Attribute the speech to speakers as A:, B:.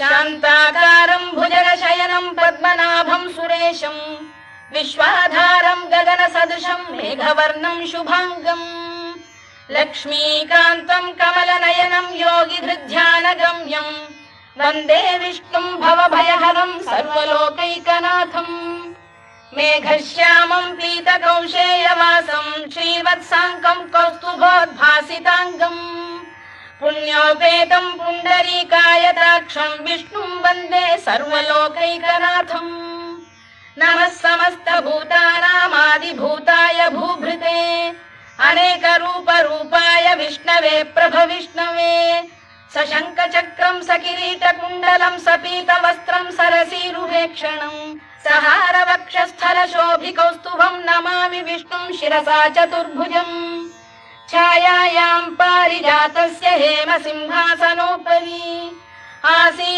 A: शान्ताकारं भुजगशयनं पद्मनाभं सुरेशं विश्वाधारं गगनसदृशं मेघवर्णं शुभांगं लक्ष्मीकान्तं कमलनयनं योगिधृध्यानगम्यं वन्दे विष्णुं भवभयहरं सर्वलोकैकनाथं मेघश्यामं पीतकौशेयवासं श्रीवत्साङ्कं कौस्तुभोद्भासिताङ्गं पुण्योपेतं पुण्डरीकायताक्षं विष्णुं वन्दे सर्वलोकैकनाथं नमः समस्तभूतानामादिभूताय भूभृते अनेकरूपरूपाय विष्णवे प्रभविष्णवे सशङ्खचक्रं सकिरीटकुण्डलं सपीतवस्त्रं सरसीरुहेक्षणं सहारवक्षस्थलशोभिकौस्तुभं नमामि विष्णुं शिरसा चतुर्भुजम् छायायां पारिजातस्य हेमसिंहासनोपरि आसीत्